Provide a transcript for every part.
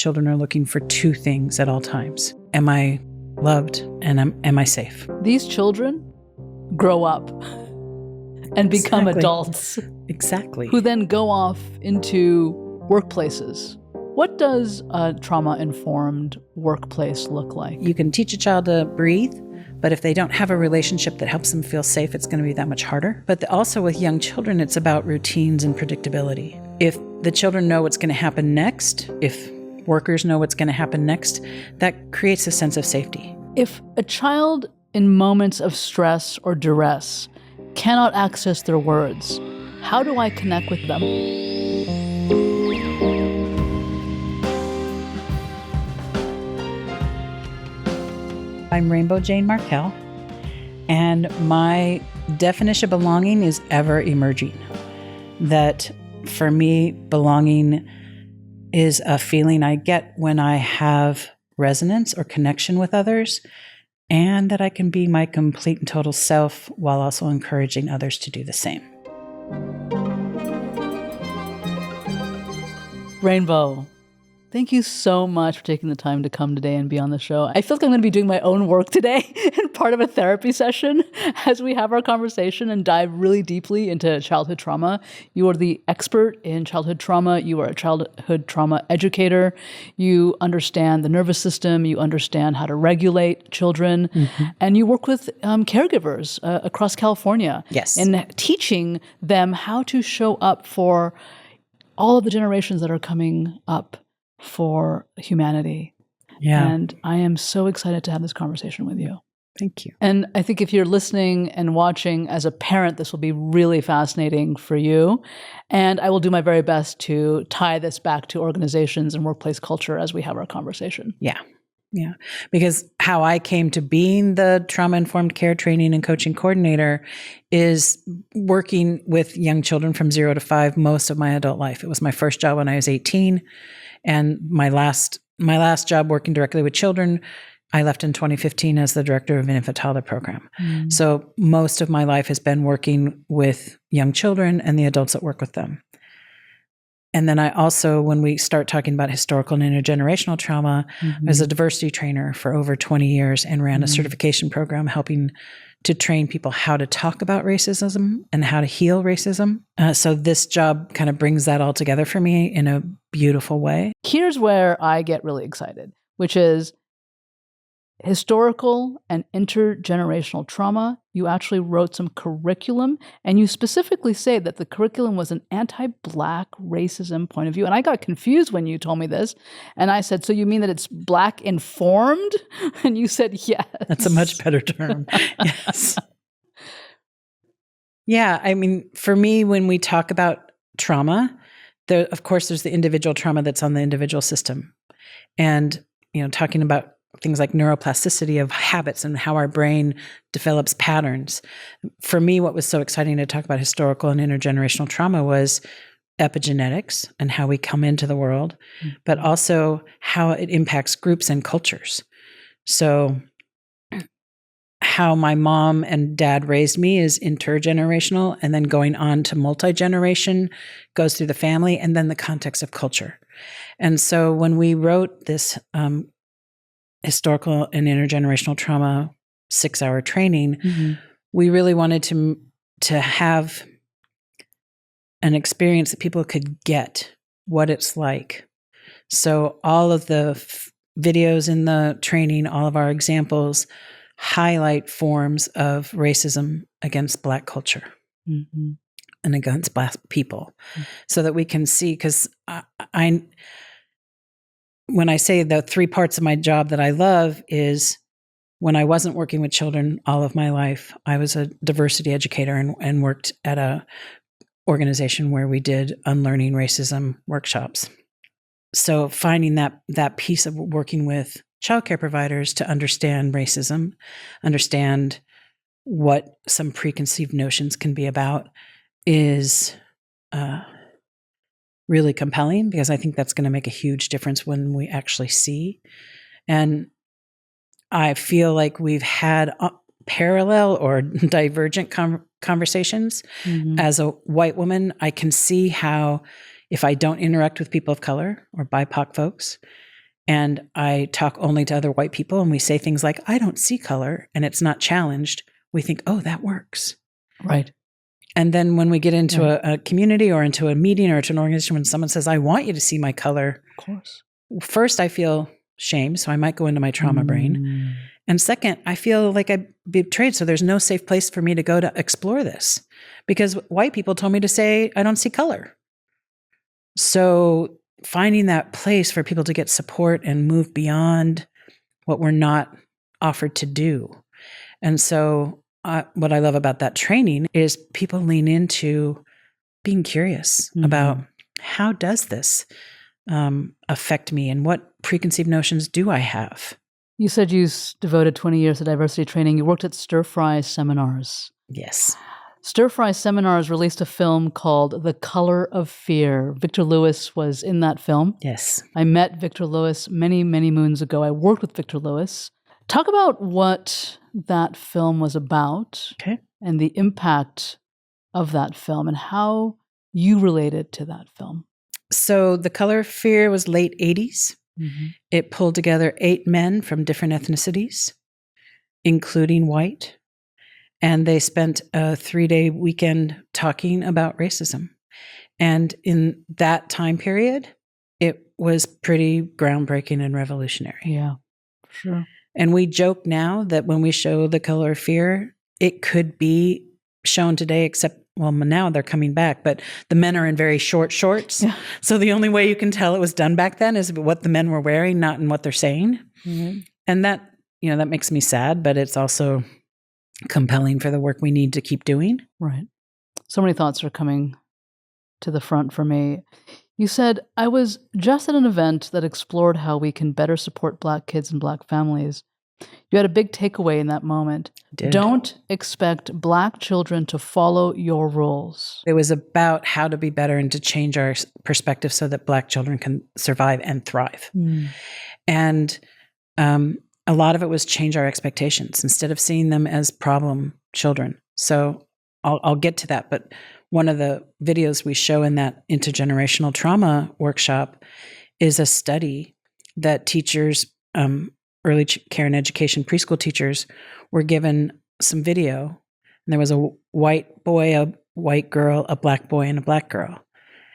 children are looking for two things at all times. Am I loved and am I safe? These children grow up and become adults. Exactly. Who then go off into workplaces. What does a trauma-informed workplace look like? You can teach a child to breathe, but if they don't have a relationship that helps them feel safe, it's going to be that much harder. But also with young children, it's about routines and predictability. If the children know what's going to happen next, if workers know what's going to happen next, that creates a sense of safety. If a child in moments of stress or duress cannot access their words, how do I connect with them? I'm Rainbow Jane Markell, and my definition of belonging is ever emerging. That for me, belonging is a feeling I get when I have resonance or connection with others, and that I can be my complete and total self while also encouraging others to do the same. Rainbow, thank you so much for taking the time to come today and be on the show. I feel like I'm going to be doing my own work today in part of a therapy session as we have our conversation and dive really deeply into childhood trauma. You are the expert in childhood trauma. You are a childhood trauma educator. You understand the nervous system. You understand how to regulate children. Mm-hmm. And you work with caregivers across California. Yes. And teaching them how to show up for all of the generations that are coming up for humanity. Yeah. And I am so excited to have this conversation with you. Thank you. And I think if you're listening and watching as a parent, this will be really fascinating for you. And I will do my very best to tie this back to organizations and workplace culture as we have our conversation. Yeah. Yeah. Because how I came to being the trauma-informed care training and coaching coordinator is working with young children from 0 to 5 most of my adult life. It was my first job when I was 18. And my last job working directly with children, I left in 2015 as the director of an infant toddler program. Mm. So most of my life has been working with young children and the adults that work with them. And then I also, when we start talking about historical and intergenerational trauma, I was a diversity trainer for over 20 years and ran a certification program helping to train people how to talk about racism and how to heal racism. So this job kind of brings that all together for me in a beautiful way. Here's where I get really excited, which is historical and intergenerational trauma. You actually wrote some curriculum, and you specifically say that the curriculum was an anti-Black racism point of view. And I got confused when you told me this. And I said, so you mean that it's Black informed? And you said, yes. That's a much better term. Yes. Yeah. I mean, for me, when we talk about trauma, of course, there's the individual trauma that's on the individual system. And, talking about things like neuroplasticity of habits and how our brain develops patterns. For me, what was so exciting to talk about historical and intergenerational trauma was epigenetics and how we come into the world, but also how it impacts groups and cultures. So how my mom and dad raised me is intergenerational, and then going on to multi-generation goes through the family, and then the context of culture. And so when we wrote this historical and intergenerational trauma 6-hour training, we really wanted to have an experience that people could get what it's like. So all of the videos in the training, all of our examples highlight forms of racism against Black culture and against Black people, so that we can see, because when I say the 3 parts of my job that I love is when I wasn't working with children all of my life, I was a diversity educator and worked at a organization where we did unlearning racism workshops. So finding that piece of working with childcare providers to understand racism, understand what some preconceived notions can be about is really compelling, because I think that's going to make a huge difference when we actually see. And I feel like we've had parallel or divergent conversations. As a white woman, I can see how if I don't interact with people of color or BIPOC folks, and I talk only to other white people and we say things like, I don't see color, and it's not challenged, we think, oh, that works. Right. And then when we get into a community or into a meeting or to an organization, when someone says, I want you to see my color, Of course. first I feel shame, so I might go into my trauma brain. And second, I feel like I betrayed, so there's no safe place for me to go to explore this because white people told me to say, I don't see color. So finding that place for people to get support and move beyond what we're not offered to do. And so what I love about that training is people lean into being curious about how does this affect me and what preconceived notions do I have? You said you devoted 20 years to diversity training. You worked at Stir Fry Seminars. Yes. Stir Fry Seminars released a film called The Color of Fear. Victor Lewis was in that film. Yes. I met Victor Lewis many, many moons ago. I worked with Victor Lewis. Talk about what that film was about and the impact of that film and how you related to that film. So The Color of Fear was late 80s. It pulled together 8 men from different ethnicities, including white. And they spent a 3-day weekend talking about racism. And in that time period, it was pretty groundbreaking and revolutionary. Yeah, for sure. And we joke now that when we show The Color of Fear, it could be shown today, except, well, now they're coming back, but the men are in very short shorts. Yeah. So the only way you can tell it was done back then is what the men were wearing, not in what they're saying. And that, that makes me sad, but it's also compelling for the work we need to keep doing. Right. So many thoughts are coming to the front for me. You said, I was just at an event that explored how we can better support Black kids and Black families. You had a big takeaway in that moment. Don't expect Black children to follow your rules. It was about how to be better and to change our perspective so that Black children can survive and thrive. And a lot of it was change our expectations instead of seeing them as problem children. So I'll get to that. But one of the videos we show in that intergenerational trauma workshop is a study that teachers, early care and education preschool teachers were given some video. And there was a white boy, a white girl, a Black boy, and a Black girl.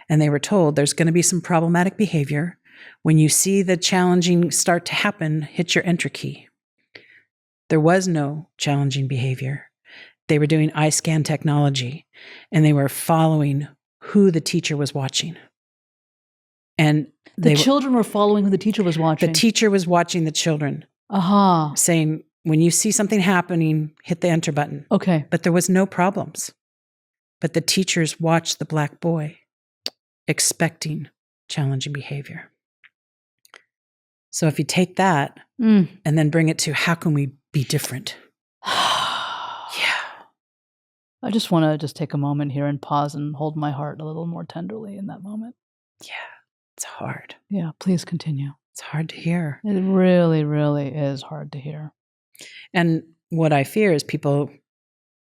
And they were told there's going to be some problematic behavior. When you see the challenging start to happen, hit your enter key. There was no challenging behavior. They were doing eye scan technology, and they were following who the teacher was watching. And the children were following who the teacher was watching. The teacher was watching the children. Saying, when you see something happening, hit the enter button. Okay. But there was no problems. But the teachers watched the Black boy, expecting challenging behavior. So if you take that and then bring it to how can we be different? I just want to take a moment here and pause and hold my heart a little more tenderly in that moment. Yeah, it's hard. Yeah, please continue. It's hard to hear. It really, really is hard to hear. And what I fear is people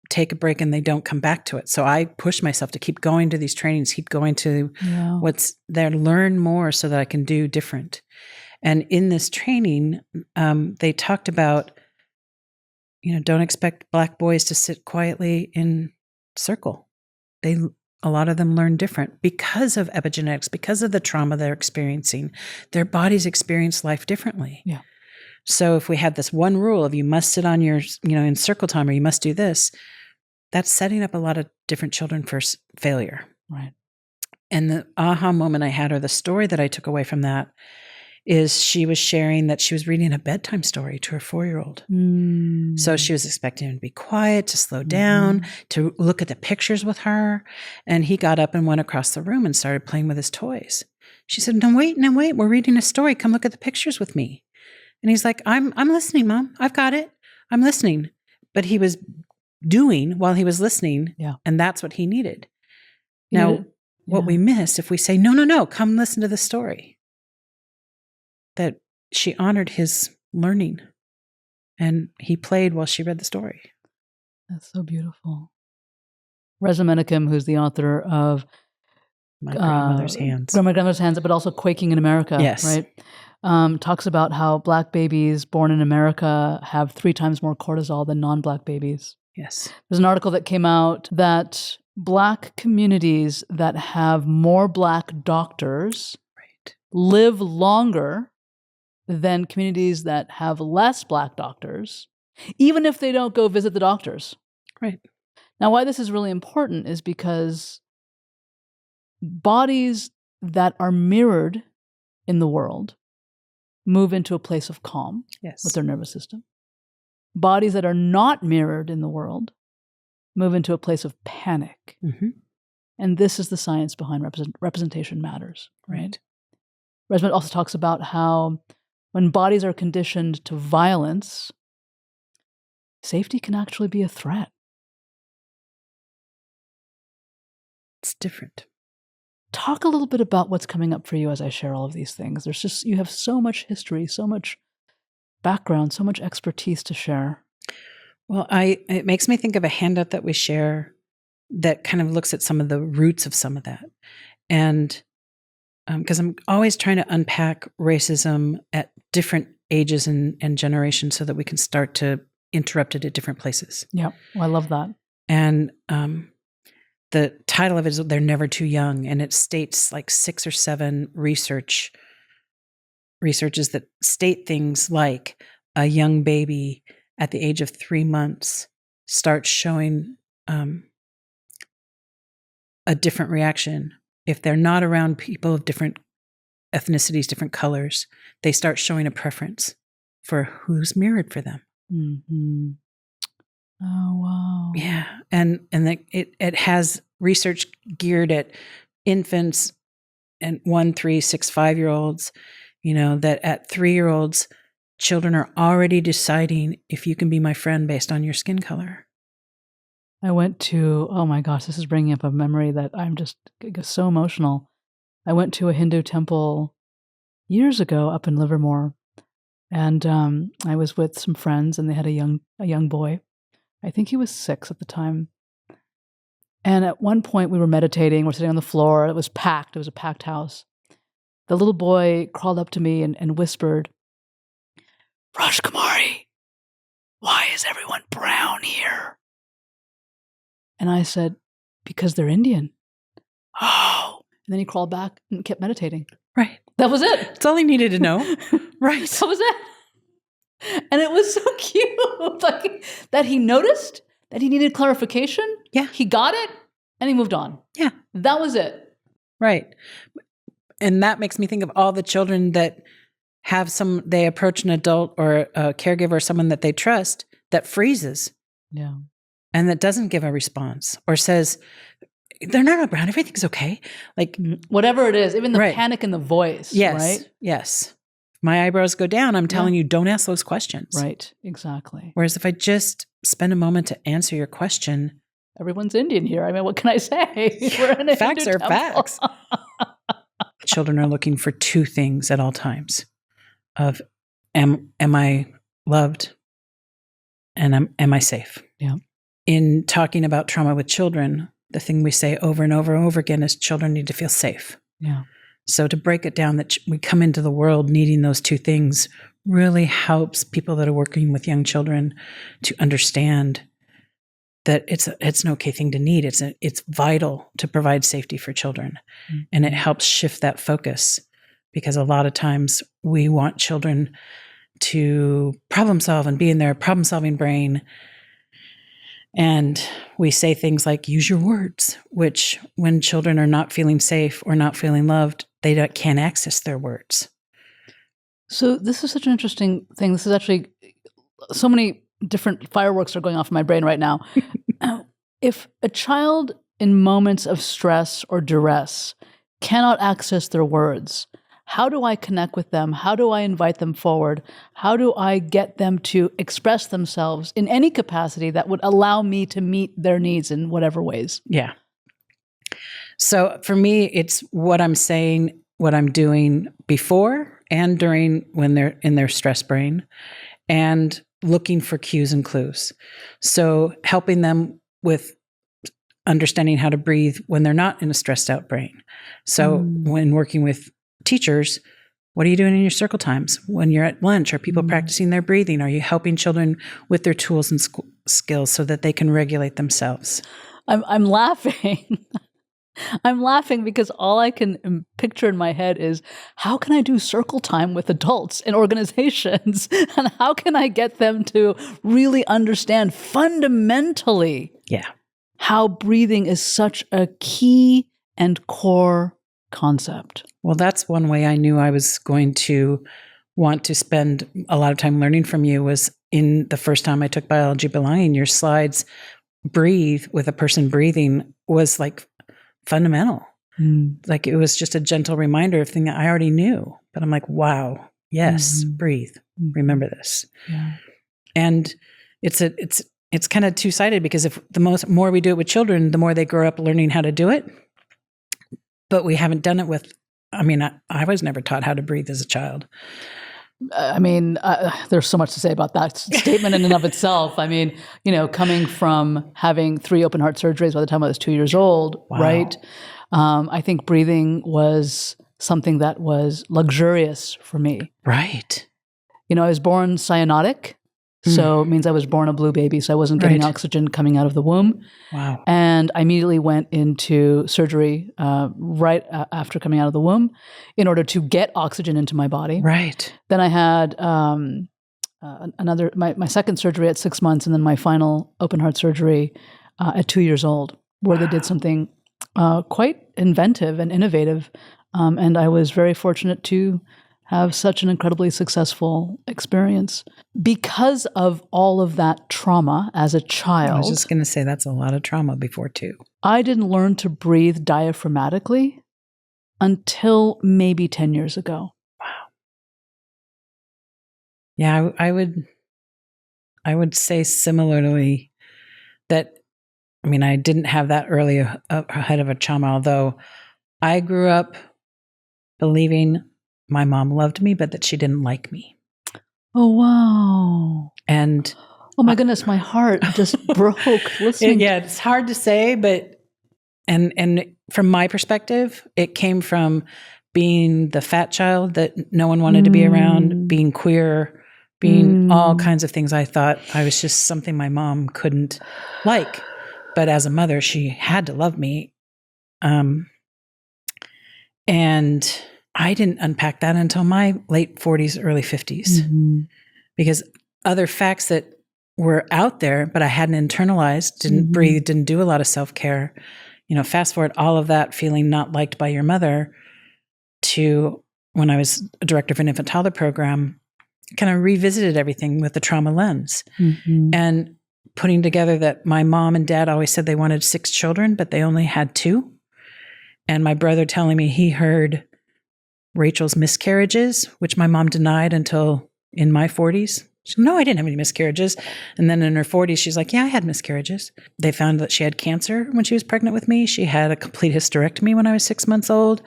take a break and they don't come back to it. So I push myself to keep going to these trainings, keep going to what's there, learn more so that I can do different. And in this training, they talked about, don't expect Black boys to sit quietly in circle. A lot of them learn different because of epigenetics, because of the trauma they're experiencing. Their bodies experience life differently. Yeah. So if we have this one rule of you must sit on your, in circle time or you must do this, that's setting up a lot of different children for failure. Right. And the aha moment I had, or the story that I took away from that, is she was sharing that she was reading a bedtime story to her 4-year-old. So she was expecting him to be quiet, to slow down, to look at the pictures with her. And he got up and went across the room and started playing with his toys. She said, no, wait, we're reading a story. Come look at the pictures with me. And he's like, I'm listening, Mom. I've got it. I'm listening. But he was doing while he was listening. Yeah. And that's what he needed. Now, what we miss if we say, no, come listen to the story. That she honored his learning and he played while she read the story. That's so beautiful. Reza Menachem, who's the author of My Grandmother's Hands. My Grandmother's Hands, but also Quaking in America. Yes. Right? talks about how Black babies born in America have 3 times more cortisol than non-Black babies. Yes. There's an article that came out that Black communities that have more Black doctors live longer than communities that have less Black doctors, even if they don't go visit the doctors. Right. Now, why this is really important is because bodies that are mirrored in the world move into a place of calm with their nervous system. Bodies that are not mirrored in the world move into a place of panic. Mm-hmm. And this is the science behind representation matters. Right. Resonant also talks about how when bodies are conditioned to violence, safety can actually be a threat. It's different. Talk a little bit about what's coming up for you as I share all of these things. You have so much history, so much background, so much expertise to share. Well, it makes me think of a handout that we share that kind of looks at some of the roots of some of that. And because I'm always trying to unpack racism at different ages and generations so that we can start to interrupt it at different places. Yeah, well, I love that. And the title of it is They're Never Too Young, and it states like 6 or 7 researches that state things like a young baby at the age of 3 months starts showing a different reaction. If they're not around people of different ethnicities, different colors, they start showing a preference for who's mirrored for them. Mm-hmm. Oh, wow. Yeah. And it has research geared at infants and 1, 3, 6, 5-year-olds, that at 3-year-olds, children are already deciding if you can be my friend based on your skin color. I went to, oh my gosh, this is bringing up a memory that I'm just so emotional. I went to a Hindu temple years ago up in Livermore, and I was with some friends, and they had a young boy. I think he was 6 at the time. And at one point we were meditating, we're sitting on the floor, it was packed, it was a packed house. The little boy crawled up to me and whispered, "Rajkumari, why is everyone brown here?" And I said, "Because they're Indian." Oh. And then he crawled back and kept meditating. Right. That was it. That's all he needed to know. Right. That was it. And it was so cute. Like that he noticed that he needed clarification. Yeah. He got it and he moved on. Yeah. That was it. Right. And that makes me think of all the children that they approach an adult or a caregiver or someone that they trust that freezes. Yeah. And that doesn't give a response or says, they're not around, everything's okay. Like whatever it is, even the panic in the voice. Yes. Right? Yes. If my eyebrows go down, I'm telling you, don't ask those questions. Right. Exactly. Whereas if I just spend a moment to answer your question. Everyone's Indian here. I mean, what can I say? We're in a facts Hindu are temple. facts. Children are looking for 2 things at all times of am I loved and am I safe? Yeah. In talking about trauma with children, the thing we say over and over and over again is children need to feel safe. Yeah. So to break it down that we come into the world needing those 2 things really helps people that are working with young children to understand that it's an okay thing to need. It's vital to provide safety for children. Mm-hmm. And it helps shift that focus because a lot of times we want children to problem solve and be in their problem solving brain. And we say things like, use your words, which when children are not feeling safe or not feeling loved, they can't access their words. So this is such an interesting thing. This is actually so many different fireworks are going off in my brain right now. If a child in moments of stress or duress cannot access their words, how do I connect with them? How do I invite them forward? How do I get them to express themselves in any capacity that would allow me to meet their needs in whatever ways? Yeah. So for me, it's what I'm saying, what I'm doing before and during when they're in their stress brain, and looking for cues and clues. So helping them with understanding how to breathe when they're not in a stressed out brain. So when working with teachers, What are you doing in your circle times? When you're at lunch, are people practicing their breathing? Are you helping children with their tools and skills so that they can regulate themselves? I'm laughing. I'm laughing because all I can picture in my head is, how can I do circle time with adults in organizations? And how can I get them to really understand fundamentally how breathing is such a key and core concept? Well, that's one way I knew I was going to want to spend a lot of time learning from you was in the first time I took biology belonging. Your slides, breathe with a person breathing, was like fundamental. Like it was just a gentle reminder of things I already knew. But I'm like, wow, yes, breathe. Remember this. And it's kind of two-sided, because if the more we do it with children, the more they grow up learning how to do it. But we haven't done it with, I was never taught how to breathe as a child. There's so much to say about that statement in and of itself. Coming from having 3 open heart surgeries by the time I was 2 years old, right? I think breathing was something that was luxurious for me. Right. I was born cyanotic. So it means I was born a blue baby. So I wasn't getting oxygen coming out of the womb. Wow. And I immediately went into surgery right after coming out of the womb in order to get oxygen into my body. Right. Then I had my second surgery at 6 months, and then my final open heart surgery at 2 years old, where they did something quite inventive and innovative. And I was very fortunate to have such an incredibly successful experience. Because of all of that trauma as a child. I was just going to say that's a lot of trauma before too. I didn't learn to breathe diaphragmatically until maybe 10 years ago. Wow. Yeah, I would say similarly that, I didn't have that early ahead of a trauma, although I grew up believing my mom loved me, but that she didn't like me. Oh, wow. And oh my goodness, my heart just broke listening. It's hard to say, but and from my perspective, it came from being the fat child that no one wanted to be around, being queer, being all kinds of things. I thought I was just something my mom couldn't like. But as a mother, she had to love me. And I didn't unpack that until my late 40s, early 50s, because other facts that were out there, but I hadn't internalized, didn't breathe, didn't do a lot of self-care. Fast forward all of that feeling not liked by your mother to when I was a director of an infant toddler program, kind of revisited everything with the trauma lens and putting together that my mom and dad always said they wanted 6 children, but they only had 2. And my brother telling me he heard Rachel's miscarriages, which my mom denied until in my 40s. She said, no, I didn't have any miscarriages. And then in her 40s, she's like, yeah, I had miscarriages. They found that she had cancer when she was pregnant with me. She had a complete hysterectomy when I was 6 months old.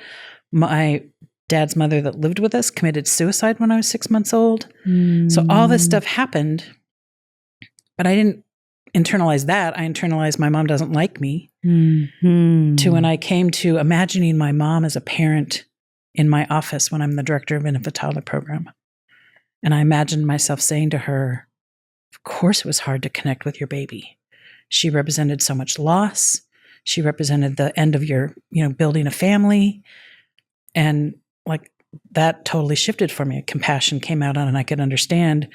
My dad's mother that lived with us committed suicide when I was 6 months old. So all this stuff happened, but I didn't internalize that. I internalized my mom doesn't like me to when I came to imagining my mom as a parent in my office when I'm the director of an infant toddler program. And I imagined myself saying to her, of course it was hard to connect with your baby. She represented so much loss. She represented the end of your, building a family. And like that totally shifted for me. Compassion came out on, and I could understand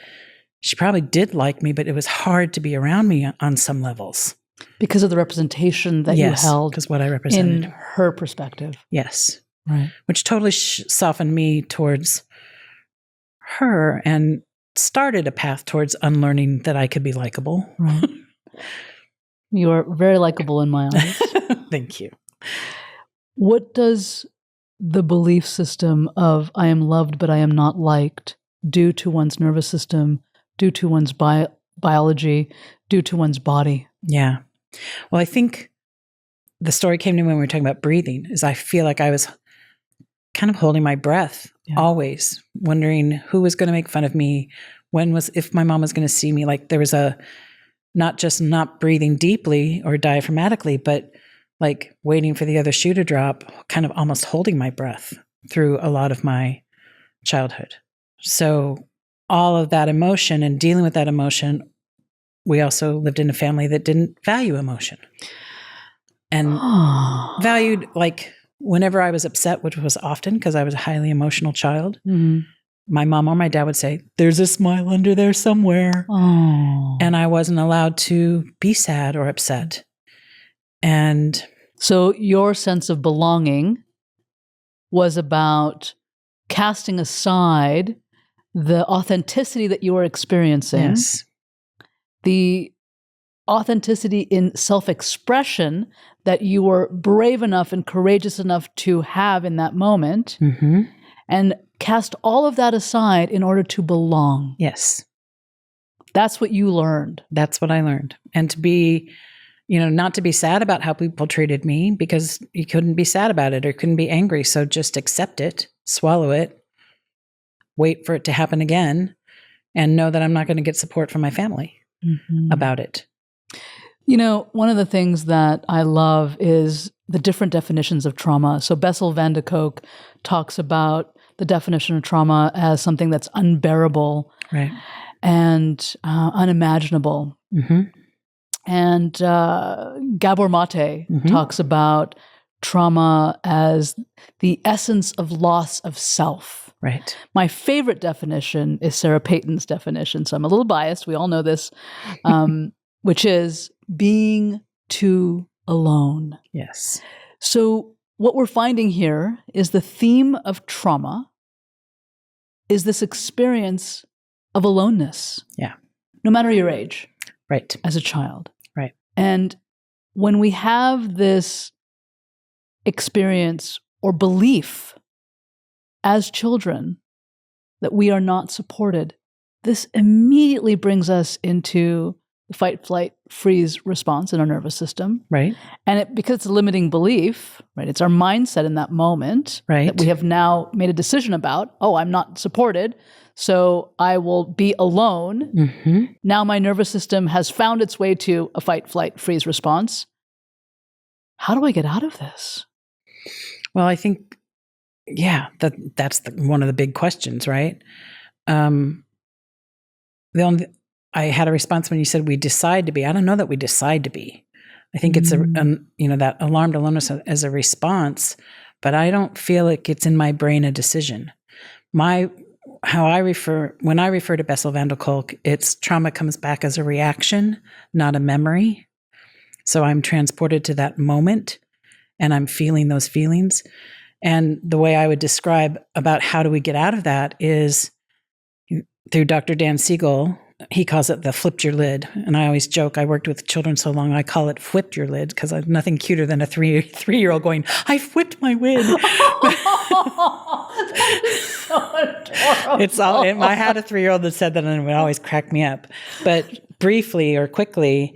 she probably did like me, but it was hard to be around me on some levels. Because of the representation that you held. Because what I represented. In her perspective. Yes. Right. Which totally softened me towards her and started a path towards unlearning that I could be likable. Right. You are very likable in my eyes. Thank you. What does the belief system of I am loved but I am not liked do to one's nervous system, do to one's biology, do to one's body? Yeah. Well, I think the story came to me when we were talking about breathing, is I feel like I was kind of holding my breath always, wondering who was going to make fun of me, if my mom was going to see me. Like there was not just not breathing deeply or diaphragmatically, but like waiting for the other shoe to drop, kind of almost holding my breath through a lot of my childhood. So all of that emotion and dealing with that emotion, we also lived in a family that didn't value emotion and valued, like, whenever I was upset, which was often because I was a highly emotional child, my mom or my dad would say, "There's a smile under there somewhere." And I wasn't allowed to be sad or upset. And so your sense of belonging was about casting aside the authenticity that you were experiencing, yes, the authenticity in self-expression that you were brave enough and courageous enough to have in that moment, and cast all of that aside in order to belong. yes, That's what you learned. that's what I learned. And to be, not to be sad about how people treated me, because you couldn't be sad about it or couldn't be angry. So just accept it, swallow it, wait for it to happen again, and know that I'm not going to get support from my family about it. One of the things that I love is the different definitions of trauma. So Bessel van der Kolk talks about the definition of trauma as something that's unbearable, right, and unimaginable. And Gabor Mate talks about trauma as the essence of loss of self. Right. My favorite definition is Sarah Payton's definition. So I'm a little biased. We all know this, which is being too alone. Yes. So what we're finding here is the theme of trauma is this experience of aloneness. Yeah. No matter your age. Right. As a child. Right. And when we have this experience or belief as children that we are not supported, this immediately brings us into the fight, flight, freeze response in our nervous system. Right. And because it's a limiting belief, right? It's our mindset in that moment that we have now made a decision about, I'm not supported, so I will be alone. Now my nervous system has found its way to a fight, flight, freeze response. How do I get out of this? Well, I think, that's one of the big questions, right? I had a response when you said we decide to be. I don't know that we decide to be. I think it's that alarmed aloneness as a response, but I don't feel like it's in my brain a decision. When I refer to Bessel van der Kolk, it's trauma comes back as a reaction, not a memory. So I'm transported to that moment and I'm feeling those feelings. And the way I would describe about how do we get out of that is through Dr. Dan Siegel. He calls it the flipped your lid. And I always joke, I worked with children so long, I call it flipped your lid because I'm nothing cuter than a three-year-old going, "I flipped my lid." That is so adorable. I had a 3-year-old that said that and it would always crack me up. But briefly or quickly,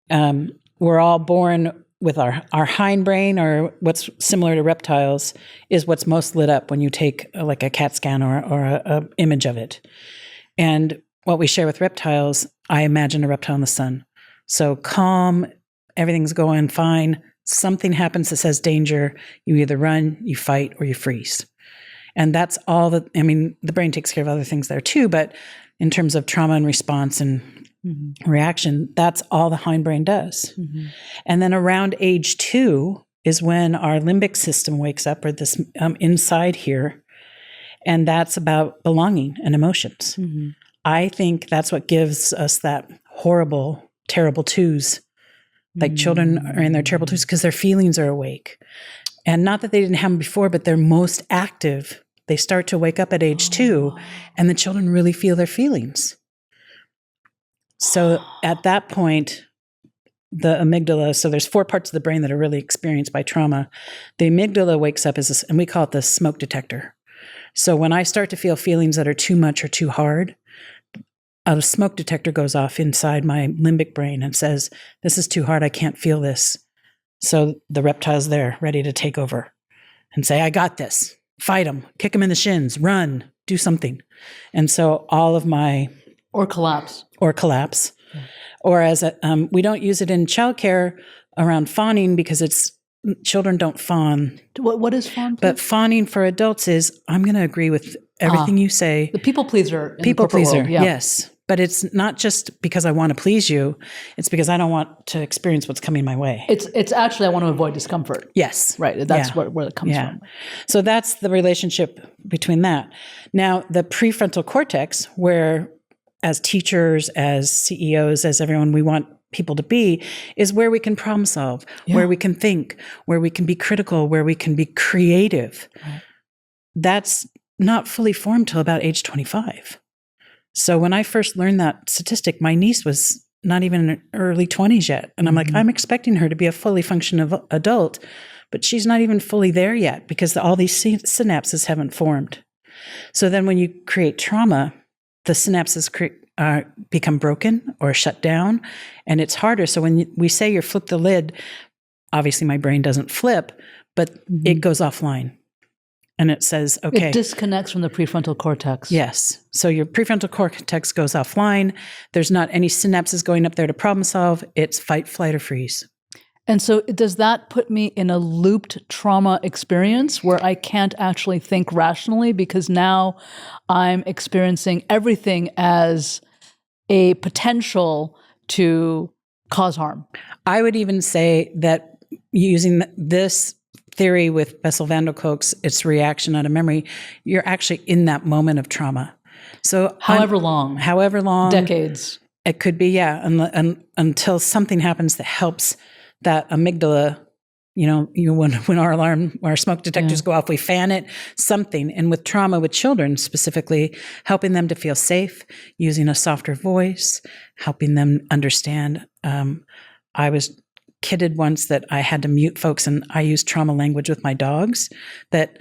we're all born with our hindbrain, or what's similar to reptiles, is what's most lit up when you take like a CAT scan or a image of it. And what we share with reptiles, I imagine a reptile in the sun. So calm, everything's going fine. Something happens that says danger. You either run, you fight, or you freeze. And that's all the brain takes care of other things there too, but in terms of trauma and response and reaction, that's all the hindbrain does. And then around age 2 is when our limbic system wakes up, or this inside here, and that's about belonging and emotions. I think that's what gives us that horrible, terrible twos. Like children are in their terrible twos because their feelings are awake. And not that they didn't have them before, but they're most active. They start to wake up at age 2, and the children really feel their feelings. So at that point, the amygdala, so there's 4 parts of the brain that are really experienced by trauma. The amygdala wakes up and we call it the smoke detector. So when I start to feel feelings that are too much or too hard, a smoke detector goes off inside my limbic brain and says, "This is too hard, I can't feel this." So the reptile's there, ready to take over and say, "I got this. Fight them, kick them in the shins, run, do something." And so all of my... Or collapse. Or as we don't use it in childcare around fawning because it's children don't fawn. What is fawn? But fawning for adults is, I'm going to agree with everything you say. The people pleaser. People pleaser, world, yeah. yes. But it's not just because I want to please you. It's because I don't want to experience what's coming my way. It's actually, I want to avoid discomfort. Yes. Right. That's where it comes from. So that's the relationship between that. Now, the prefrontal cortex, where as teachers, as CEOs, as everyone, we want people to be, is where we can problem solve, where we can think, where we can be critical, where we can be creative. Right. That's not fully formed till about age 25. So when I first learned that statistic, my niece was not even in her early 20s yet. And I'm like, I'm expecting her to be a fully functioning adult, but she's not even fully there yet because all these synapses haven't formed. So then when you create trauma, the synapses become broken or shut down, and it's harder. So when we say you flip the lid, obviously my brain doesn't flip, but it goes offline. And it says, okay. It disconnects from the prefrontal cortex. Yes. So your prefrontal cortex goes offline. There's not any synapses going up there to problem solve. It's fight, flight, or freeze. And so does that put me in a looped trauma experience where I can't actually think rationally because now I'm experiencing everything as a potential to cause harm? I would even say that using this theory with Bessel-van der Kolk's, it's reaction out of memory, you're actually in that moment of trauma. So however long, decades, it could be, until something happens that helps that amygdala. When our smoke detectors go off, we fan it, something. And with trauma with children specifically, helping them to feel safe, using a softer voice, helping them understand. I was kidded once that I had to mute folks, and I used trauma language with my dogs that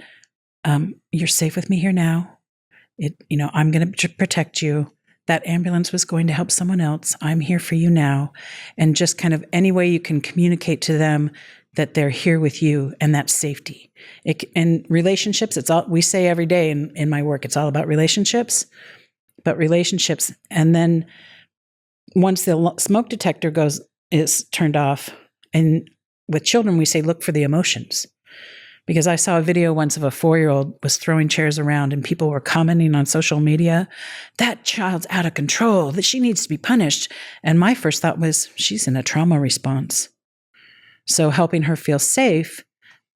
you're safe with me here now. I'm going to protect you. That ambulance was going to help someone else. I'm here for you now. And just kind of any way you can communicate to them that they're here with you and that safety. And relationships, it's all we say every day in my work, it's all about relationships, but relationships. And then once the smoke detector is turned off, and with children, we say, look for the emotions. Because I saw a video once of a 4-year-old was throwing chairs around and people were commenting on social media, that child's out of control, that she needs to be punished. And my first thought was, she's in a trauma response. So helping her feel safe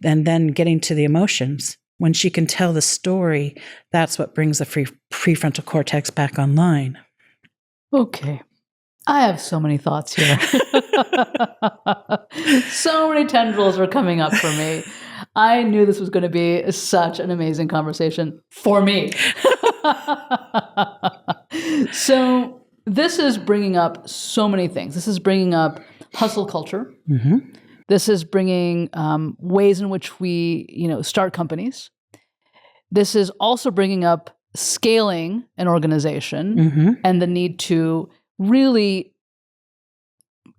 and then getting to the emotions. When she can tell the story, that's what brings the prefrontal cortex back online. Okay. I have so many thoughts here. So many tendrils are coming up for me. I knew this was going to be such an amazing conversation for me. So this is bringing up so many things. This is bringing up hustle culture. Mm-hmm. This is bringing ways in which we, start companies. This is also bringing up scaling an organization and the need to really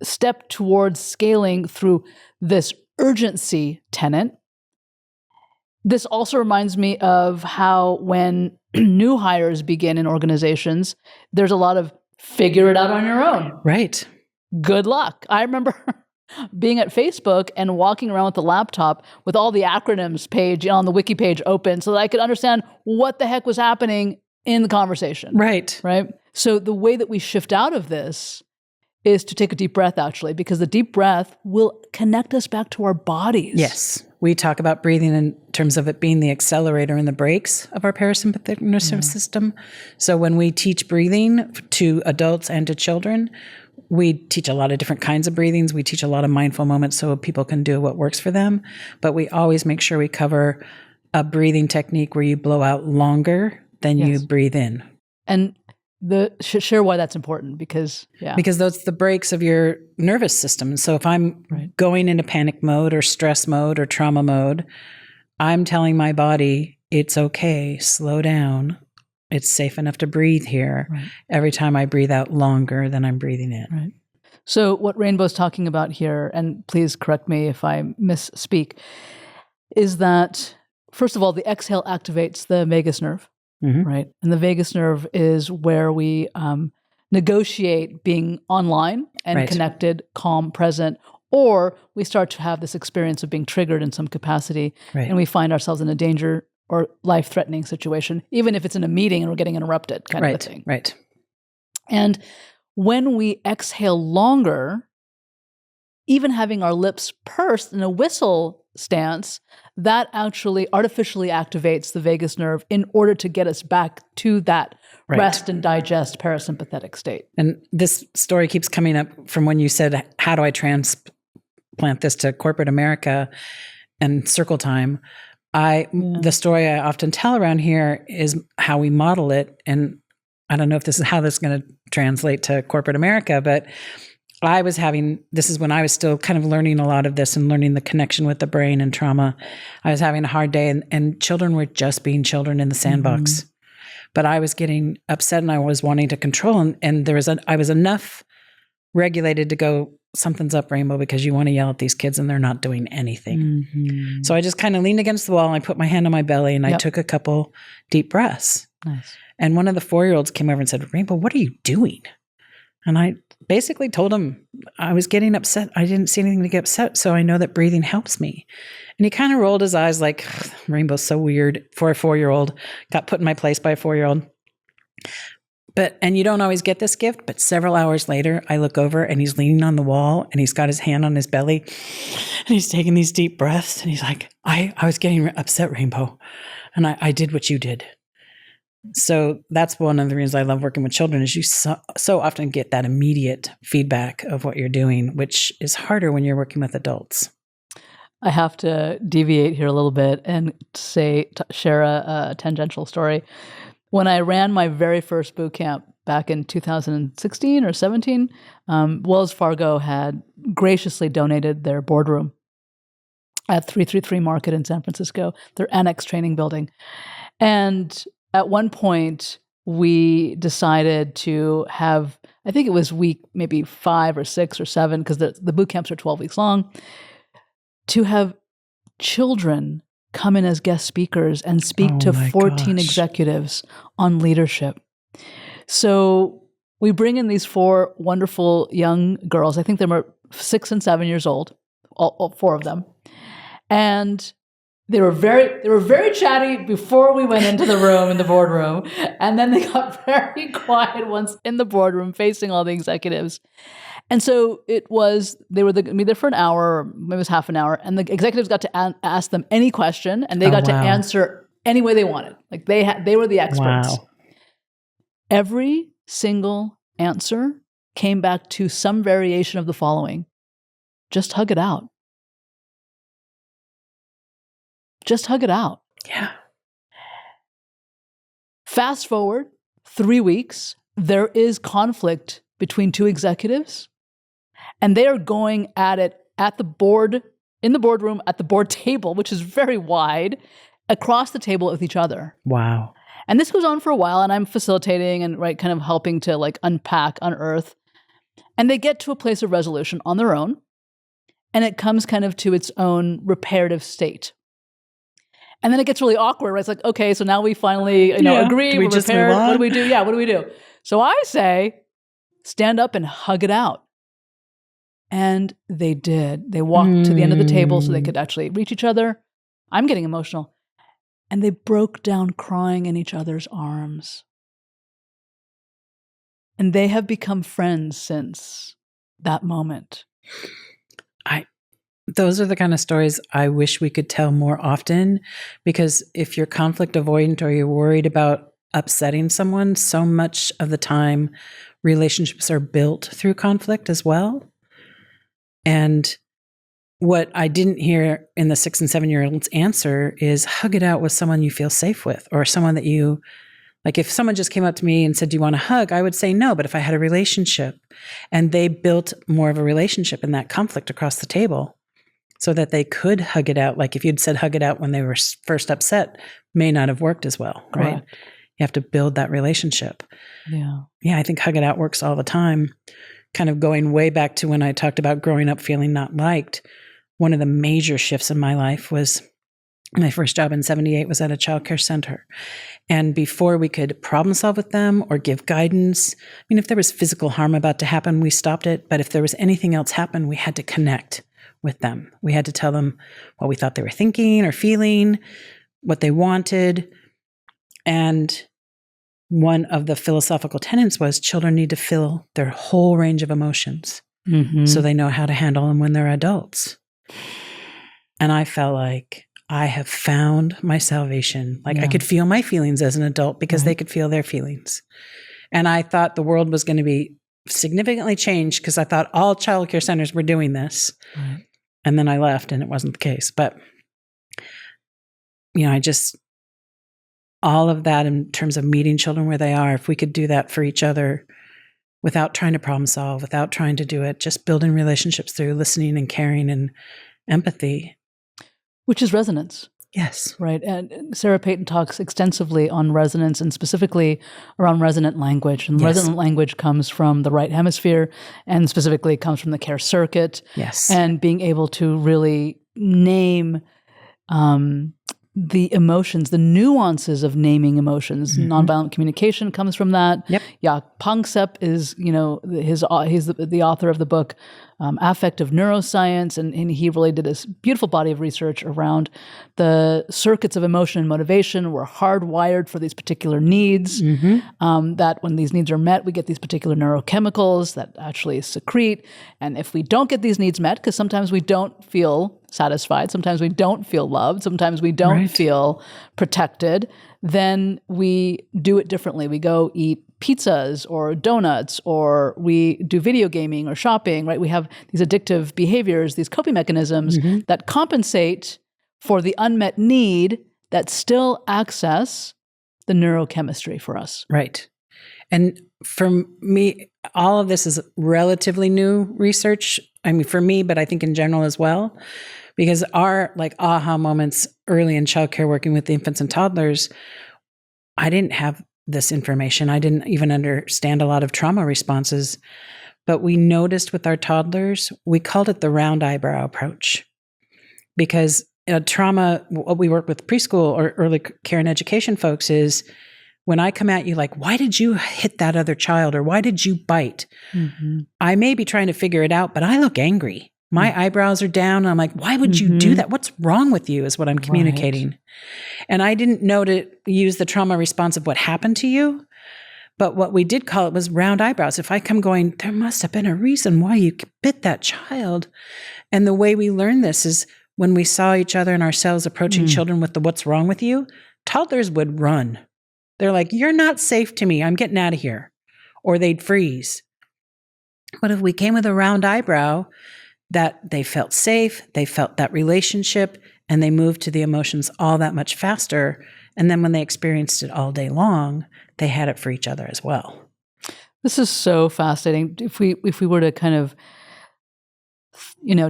step towards scaling through this urgency tenet. This also reminds me of how when new hires begin in organizations, there's a lot of figure it out on your own. Right. Good luck. I remember being at Facebook and walking around with the laptop with all the acronyms page on the wiki page open so that I could understand what the heck was happening in the conversation. Right. Right. So the way that we shift out of this is to take a deep breath, actually, because the deep breath will connect us back to our bodies. Yes. We talk about breathing in terms of it being the accelerator and the brakes of our parasympathetic nervous system. So when we teach breathing to adults and to children, we teach a lot of different kinds of breathings. We teach a lot of mindful moments so people can do what works for them. But we always make sure we cover a breathing technique where you blow out longer than you breathe in. And share why that's important because those are the brakes of your nervous system. So if I'm going into panic mode or stress mode or trauma mode, I'm telling my body it's okay, slow down. It's safe enough to breathe here. Right. Every time I breathe out longer than I'm breathing in. Right. So what Rainbow's talking about here, and please correct me if I misspeak, is that first of all, the exhale activates the vagus nerve. Right. And the vagus nerve is where we negotiate being online and connected, calm, present, or we start to have this experience of being triggered in some capacity, Right. and we find ourselves in a danger or life-threatening situation, even if it's in a meeting and we're getting interrupted, kind of a thing. Right. And when we exhale longer, even having our lips pursed in a whistle stance, that actually artificially activates the vagus nerve in order to get us back to that rest and digest parasympathetic state. And this story keeps coming up from when you said, how do I transplant this to corporate America and circle time? The story I often tell around here is how we model it. And I don't know if this is how this is going to translate to corporate America, but this is when I was still kind of learning a lot of this and learning the connection with the brain and trauma. I was having a hard day, and children were just being children in the sandbox. Mm-hmm. But I was getting upset and I was wanting to control. And I was enough regulated to go, something's up, Rainbow, because you want to yell at these kids and they're not doing anything. Mm-hmm. So I just kind of leaned against the wall and I put my hand on my belly and I took a couple deep breaths. Nice. And one of the 4-year-olds came over and said, Rainbow, what are you doing? And I basically told him I was getting upset. I didn't see anything to get upset. So I know that breathing helps me. And he kind of rolled his eyes like, Rainbow's so weird for a 4-year-old. Got put in my place by a 4-year-old. And you don't always get this gift, but several hours later, I look over and he's leaning on the wall and he's got his hand on his belly and he's taking these deep breaths. And he's like, I was getting upset, Rainbow. And I did what you did. So that's one of the reasons I love working with children is you so often get that immediate feedback of what you're doing, which is harder when you're working with adults. I have to deviate here a little bit and share a tangential story. When I ran my very first boot camp back in 2016 or 17, Wells Fargo had graciously donated their boardroom at 333 Market in San Francisco, their annex training building. And at one point, we decided to have, I think it was week maybe 5 or 6 or 7, because the boot camps are 12 weeks long, to have children come in as guest speakers and speak to 14 executives on leadership. So we bring in these 4 wonderful young girls. I think they were 6 and 7 years old, all 4 of them. And they were very chatty before we went into the room, in the boardroom. And then they got very quiet once in the boardroom facing all the executives. And so they were going to be there for an hour, or maybe it was half an hour. And the executives got to ask them any question and they got to answer any way they wanted. Like they were the experts. Wow. Every single answer came back to some variation of the following: just hug it out. Just hug it out. Yeah. Fast forward 3 weeks, there is conflict between 2 executives, and they are going at it at the board, in the boardroom, at the board table, which is very wide, across the table with each other. Wow. And this goes on for a while, and I'm facilitating and kind of helping to unpack, unearth. And they get to a place of resolution on their own, and it comes kind of to its own reparative state. And then it gets really awkward, right? It's like, okay, so now we finally agree, we're repaired. What do we do? Yeah, what do we do? So I say, stand up and hug it out. And they did. They walked to the end of the table so they could actually reach each other. I'm getting emotional. And they broke down crying in each other's arms. And they have become friends since that moment. Those are the kind of stories I wish we could tell more often, because if you're conflict avoidant or you're worried about upsetting someone, so much of the time relationships are built through conflict as well. And what I didn't hear in the 6 and 7-year-olds answer is hug it out with someone you feel safe with, or someone that you, like if someone just came up to me and said, do you want a hug? I would say no, but if I had a relationship and they built more of a relationship in that conflict across the table so that they could hug it out, like if you'd said hug it out when they were first upset, may not have worked as well, right? Correct. You have to build that relationship. Yeah. Yeah, I think hug it out works all the time. Kind of going way back to when I talked about growing up feeling not liked. One of the major shifts in my life was my first job in 78 was at a childcare center. And before we could problem solve with them or give guidance, I mean, if there was physical harm about to happen, we stopped it. But if there was anything else happen, we had to connect. with them. We had to tell them what we thought they were thinking or feeling, what they wanted. And one of the philosophical tenets was children need to feel their whole range of emotions so they know how to handle them when they're adults. And I felt like I have found my salvation. Like I could feel my feelings as an adult because they could feel their feelings. And I thought the world was going to be significantly changed because I thought all child care centers were doing this. Right. And then I left and it wasn't the case. But, I just, all of that in terms of meeting children where they are, if we could do that for each other without trying to problem solve, without trying to do it, just building relationships through listening and caring and empathy. Which is resonance. Yes. Right. And Sarah Payton talks extensively on resonance and specifically around resonant language. And resonant language comes from the right hemisphere and specifically comes from the care circuit. Yes. And being able to really name the emotions, the nuances of naming emotions. Nonviolent communication comes from that. Yep. Jaak Panksepp is, he's the author of the book Affective Neuroscience, and he really did this beautiful body of research around the circuits of emotion and motivation. We're hardwired for these particular needs, that when these needs are met, we get these particular neurochemicals that actually secrete. And if we don't get these needs met, because sometimes we don't feel satisfied, sometimes we don't feel loved, sometimes we don't feel protected, then we do it differently. We go eat pizzas or donuts, or we do video gaming or shopping, right? We have these addictive behaviors, these coping mechanisms that compensate for the unmet need that still access the neurochemistry for us. Right. And for me, all of this is relatively new research. I mean, for me, but I think in general as well, because our aha moments early in childcare working with infants and toddlers, I didn't have this information. I didn't even understand a lot of trauma responses, but we noticed with our toddlers, we called it the round eyebrow approach, because trauma, what we work with preschool or early care and education folks is when I come at you like, why did you hit that other child? Or why did you bite? I may be trying to figure it out, but I look angry. My eyebrows are down. And I'm like, why would you do that? What's wrong with you is what I'm communicating. Right. And I didn't know to use the trauma response of what happened to you. But what we did call it was round eyebrows. If I come going, there must have been a reason why you bit that child. And the way we learn this is when we saw each other and ourselves approaching children with the what's wrong with you, toddlers would run. They're like, you're not safe to me. I'm getting out of here. Or they'd freeze. But if we came with a round eyebrow, that they felt safe, they felt that relationship, and they moved to the emotions all that much faster. And then when they experienced it all day long, they had it for each other as well. This is so fascinating. If we were to kind of,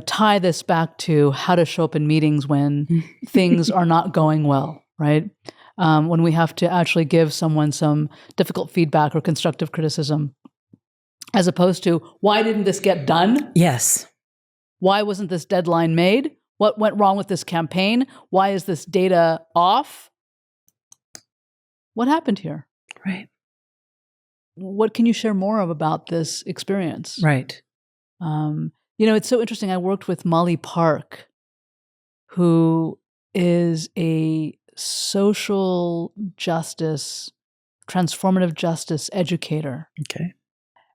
tie this back to how to show up in meetings when things are not going well, right? When we have to actually give someone some difficult feedback or constructive criticism, as opposed to, why didn't this get done? Yes. Why wasn't this deadline made? What went wrong with this campaign? Why is this data off? What happened here? Right. What can you share more about this experience? Right. It's so interesting. I worked with Molly Park, who is a social justice, transformative justice educator. Okay.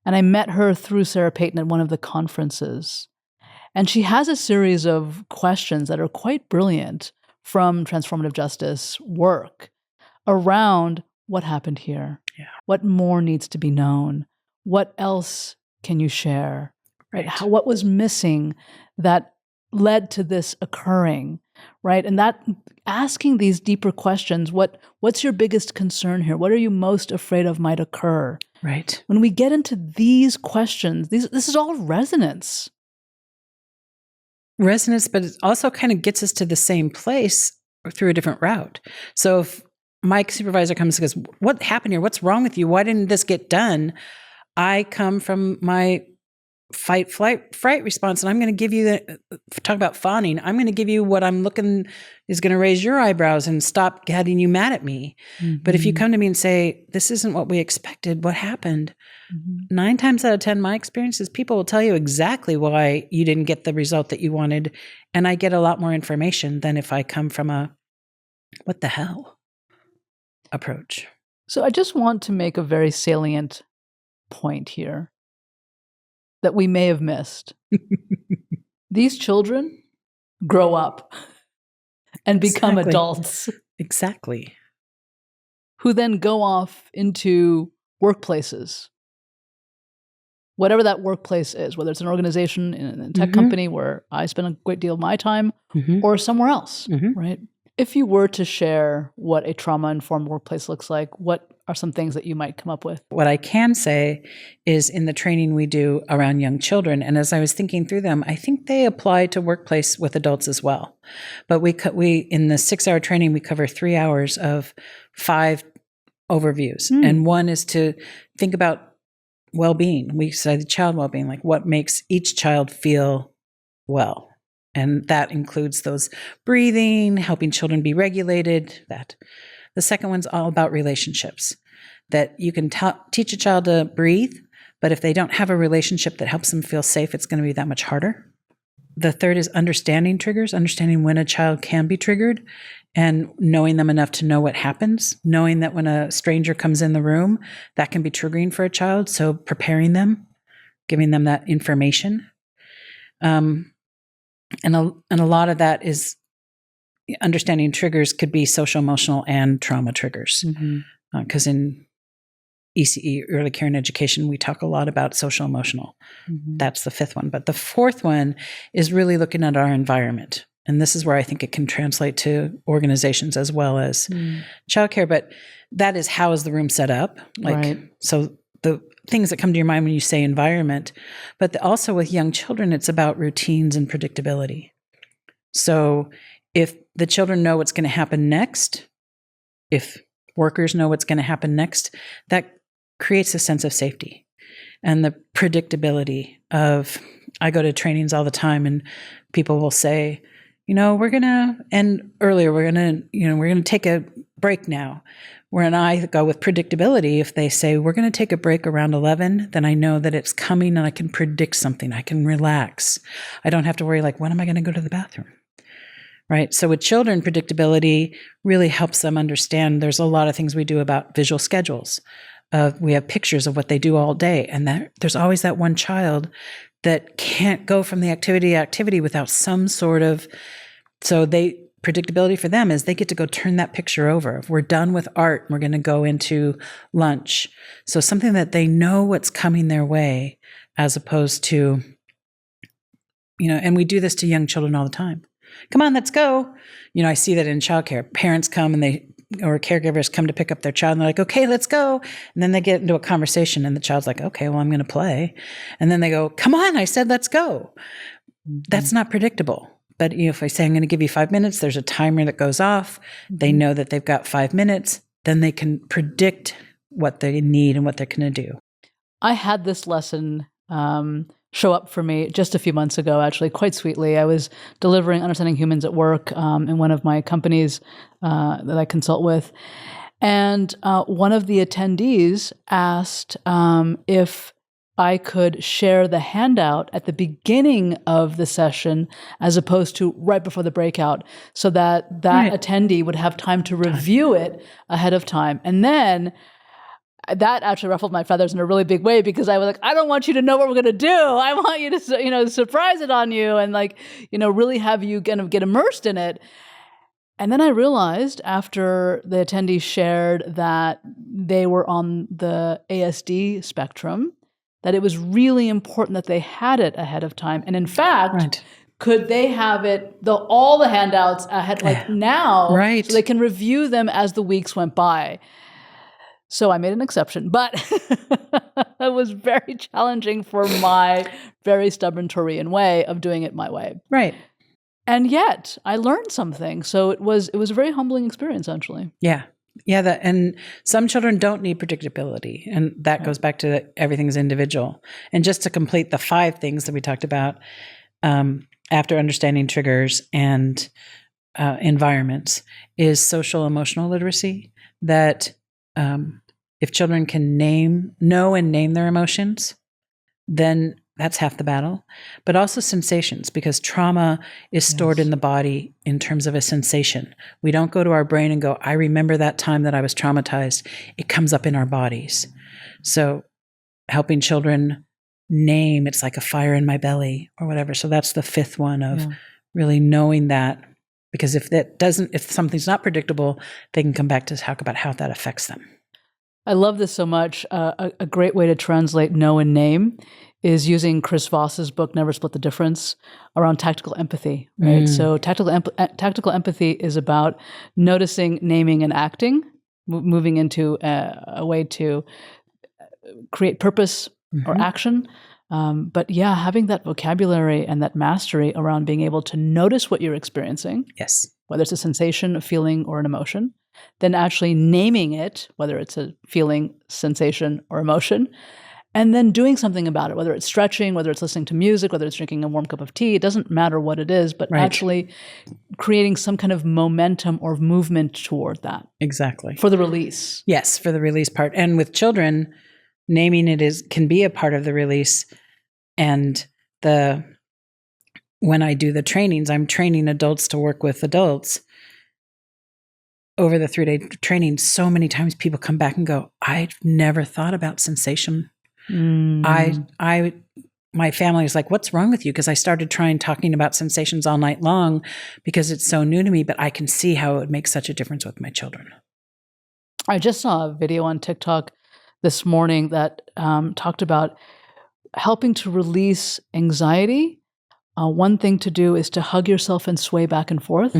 And I met her through Sarah Payton at one of the conferences. And she has a series of questions that are quite brilliant from transformative justice work around what happened here, what more needs to be known, what else can you share, right? What was missing that led to this occurring, right? And that asking these deeper questions, what's your biggest concern here? What are you most afraid of might occur? Right. When we get into these questions, this is all resonance. Resonance, but it also kind of gets us to the same place through a different route. So if my supervisor comes and goes, what happened here? What's wrong with you? Why didn't this get done? I come from my fight, flight, fright response. And I'm going to give you talk about fawning. I'm going to give you what I'm looking is going to raise your eyebrows and stop getting you mad at me. Mm-hmm. But if you come to me and say, this isn't what we expected, what happened? 9 times out of 10, my experience is people will tell you exactly why you didn't get the result that you wanted. And I get a lot more information than if I come from a, what the hell approach. So I just want to make a very salient point here that we may have missed. These children grow up and become adults. Exactly. Who then go off into workplaces. Whatever that workplace is, whether it's an organization in a tech company where I spend a great deal of my time or somewhere else, right? If you were to share what a trauma-informed workplace looks like, what are some things that you might come up with? What I can say is in the training we do around young children, and as I was thinking through them, I think they apply to workplace with adults as well. But we in the 6-hour training, we cover 3 hours of 5 overviews. And one is to think about well-being. We study child well-being, like what makes each child feel well. And that includes those breathing, helping children be regulated, that. The second one's all about relationships, that you can teach a child to breathe, but if they don't have a relationship that helps them feel safe, it's going to be that much harder. The third is understanding triggers, understanding when a child can be triggered and knowing them enough to know what happens, knowing that when a stranger comes in the room, that can be triggering for a child. So preparing them, giving them that information. And a lot of that is understanding triggers could be social, emotional, and trauma triggers. Because in ECE, early care and education, we talk a lot about social, emotional. That's the 5th one. But the 4th one is really looking at our environment. And this is where I think it can translate to organizations as well as childcare. But that is, how is the room set up? So the things that come to your mind when you say environment, but also with young children, it's about routines and predictability. So if the children know what's going to happen next, if workers know what's going to happen next, that creates a sense of safety and the predictability of, I go to trainings all the time and people will say, we're going to end earlier. We're going to take a break now. When I go with predictability, if they say, we're going to take a break around 11, then I know that it's coming and I can predict something. I can relax. I don't have to worry, like, when am I going to go to the bathroom? Right? So with children, predictability really helps them understand there's a lot of things we do about visual schedules. We have pictures of what they do all day. And there's always that one child that can't go from the activity to activity without some sort of, predictability for them is they get to go turn that picture over. If we're done with art, we're going to go into lunch. So something that they know what's coming their way, as opposed to, and we do this to young children all the time. Come on, let's go. I see that in childcare. Parents come or caregivers come to pick up their child and they're like, okay, let's go. And then they get into a conversation and the child's like, okay, well, I'm going to play. And then they go, come on, I said, let's go. That's not predictable. But if I say, I'm going to give you 5 minutes, there's a timer that goes off. They know that they've got 5 minutes. Then they can predict what they need and what they're going to do. I had this lesson show up for me just a few months ago, actually, quite sweetly. I was delivering Understanding Humans at work in one of my companies that I consult with. And one of the attendees asked if I could share the handout at the beginning of the session as opposed to right before the breakout, so that attendee would have time to review it ahead of time. And then that actually ruffled my feathers in a really big way, because I was like, I don't want you to know what we're going to do. I want you to, surprise it on you and really have you kind of get immersed in it. And then I realized after the attendees shared that they were on the ASD spectrum, that it was really important that they had it ahead of time. And in fact, could they have all the handouts ahead, now, so they can review them as the weeks went by. So I made an exception, but it was very challenging for my very stubborn Taurian way of doing it my way. Right. And yet I learned something. So it was a very humbling experience, actually. Yeah. And some children don't need predictability. And that goes back to everything's individual. And just to complete the 5 things that we talked about, after understanding triggers and environments, is social emotional literacy. That if children can know and name their emotions, then that's half the battle. But also sensations, because trauma is stored in the body in terms of a sensation. We don't go to our brain and go, I remember that time that I was traumatized. It comes up in our bodies. So helping children name, it's like a fire in my belly or whatever. So that's the 5th one of really knowing that, because if something's not predictable, they can come back to talk about how that affects them. I love this so much. A great way to translate know and name is using Chris Voss's book, Never Split the Difference, around tactical empathy, right? So tactical empathy is about noticing, naming, and acting, moving into a way to create purpose or action. But having that vocabulary and that mastery around being able to notice what you're experiencing, whether it's a sensation, a feeling, or an emotion, then actually naming it, whether it's a feeling, sensation, or emotion, and then doing something about it, whether it's stretching, whether it's listening to music, whether it's drinking a warm cup of tea. It doesn't matter what it is, but actually creating some kind of momentum or movement toward that. Exactly. For the release. Yes, for the release part. And with children, naming it can be a part of the release. And when I do the trainings, I'm training adults to work with adults. Over the 3-day training, so many times people come back and go, I've never thought about sensation. My family is like, what's wrong with you? Because I started talking about sensations all night long because it's so new to me, but I can see how it would make such a difference with my children. I just saw a video on TikTok this morning that talked about helping to release anxiety. One thing to do is to hug yourself and sway back and forth.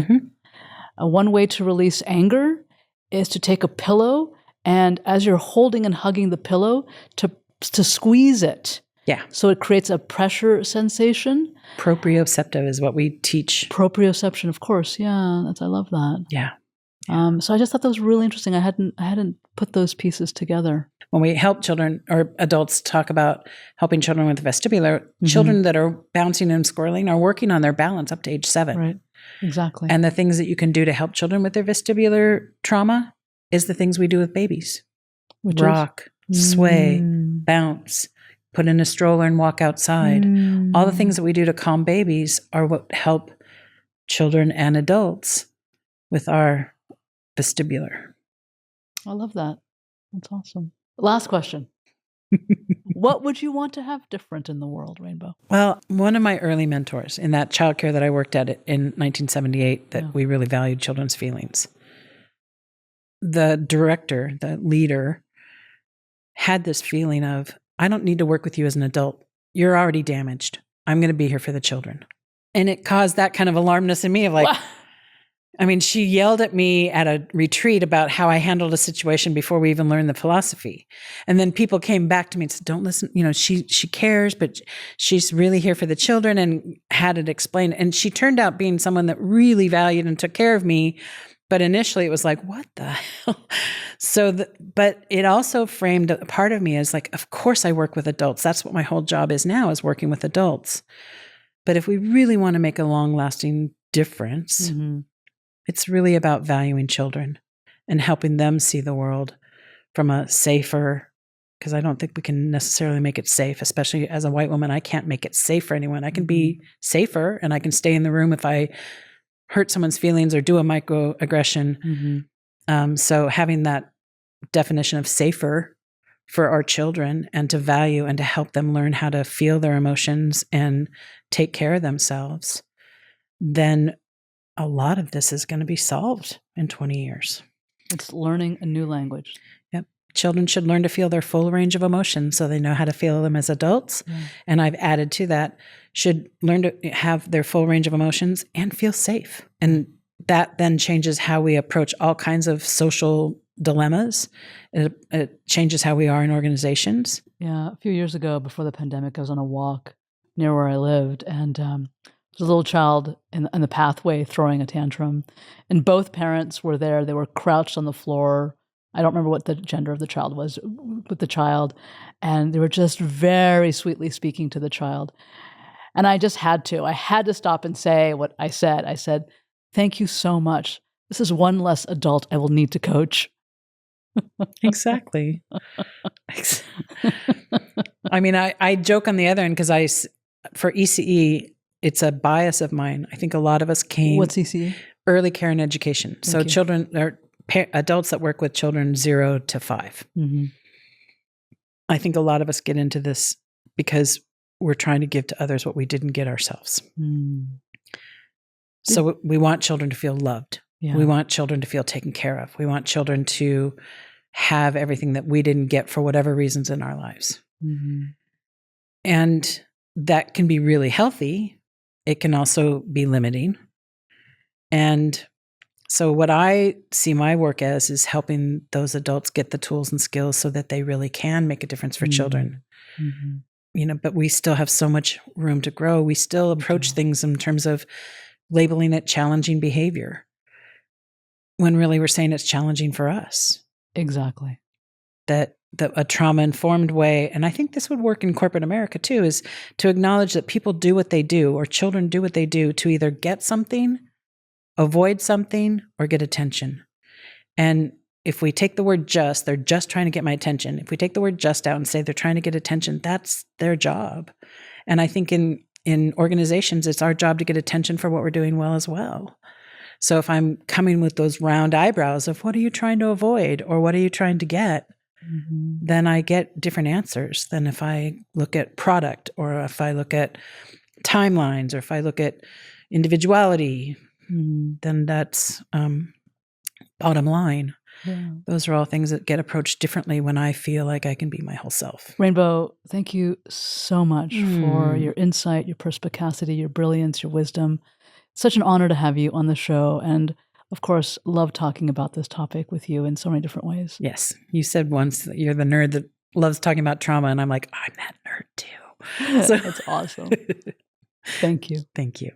One way to release anger is to take a pillow and as you're holding and hugging the pillow, to squeeze it. Yeah. So it creates a pressure sensation. Proprioceptive is what we teach. Proprioception, of course. Yeah, I love that. Yeah. So I just thought that was really interesting. I hadn't put those pieces together. When we help children or adults talk about helping children with vestibular, children that are bouncing and squirreling are working on their balance up to age 7. Right. Exactly. And the things that you can do to help children with their vestibular trauma is the things we do with babies. Which rock, sway, bounce, put in a stroller and walk outside. All the things that we do to calm babies are what help children and adults with our vestibular. I love that. That's awesome. Last question. What would you want to have different in the world, Rainbow? Well, one of my early mentors in that childcare that I worked at in 1978, that we really valued children's feelings. The director, the leader, had this feeling of, I don't need to work with you as an adult. You're already damaged. I'm going to be here for the children. And it caused that kind of alarmness in me of like, I mean, she yelled at me at a retreat about how I handled a situation before we even learned the philosophy. And then people came back to me and said, don't listen, she cares, but she's really here for the children, and had it explained. And she turned out being someone that really valued and took care of me. But initially it was like, what the hell? But it also framed a part of me as like, of course I work with adults. That's what my whole job is now, is working with adults. But if we really want to make a long-lasting difference, it's really about valuing children and helping them see the world from a safer, because I don't think we can necessarily make it safe, especially as a white woman. I can't make it safe for anyone. I can be safer and I can stay in the room if I hurt someone's feelings or do a microaggression. So having that definition of safer for our children, and to value and to help them learn how to feel their emotions and take care of themselves, then a lot of this is going to be solved in 20 years. It's learning a new language. Yep. Children should learn to feel their full range of emotions so they know how to feel them as adults. And I've added to that, should learn to have their full range of emotions and feel safe. And that then changes how we approach all kinds of social dilemmas. It changes how we are in organizations. Yeah. A few years ago, before the pandemic, I was on a walk near where I lived, and There's a little child in the pathway throwing a tantrum, and both parents were there. They were crouched on the floor. I don't remember what the gender of the child was with the child, and they were just very sweetly speaking to the child. And I just had to stop and say what I said. I said, "Thank you so much. This is one less adult I will need to coach." Exactly. I mean, I joke on the other end because for ECE, it's a bias of mine. I think a lot of us came. What's ECE? Early care and education. So children or adults that work with children 0 to 5. Mm-hmm. I think a lot of us get into this because we're trying to give to others what we didn't get ourselves. Mm. So we want children to feel loved. Yeah. We want children to feel taken care of. We want children to have everything that we didn't get for whatever reasons in our lives. Mm-hmm. And that can be really healthy. It can also be limiting. And so what I see my work as is helping those adults get the tools and skills so that they really can make a difference for children. Mm-hmm. But we still have so much room to grow. We still approach things in terms of labeling it challenging behavior, when really we're saying it's challenging for us. Exactly. That a trauma-informed way, and I think this would work in corporate America too, is to acknowledge that people do what they do, or children do what they do to either get something, avoid something, or get attention. And if we take the word just, they're just trying to get my attention. If we take the word just out and say they're trying to get attention, that's their job. And I think in organizations, it's our job to get attention for what we're doing well as well. So if I'm coming with those round eyebrows of what are you trying to avoid or what are you trying to get, then I get different answers than if I look at product or if I look at timelines or if I look at individuality, then that's bottom line. Yeah. Those are all things that get approached differently when I feel like I can be my whole self. Rainbow, thank you so much for your insight, your perspicacity, your brilliance, your wisdom. Such an honor to have you on the show. And of course, love talking about this topic with you in so many different ways. Yes. You said once that you're the nerd that loves talking about trauma. And I'm like, I'm that nerd too. So that's awesome. Thank you. Thank you.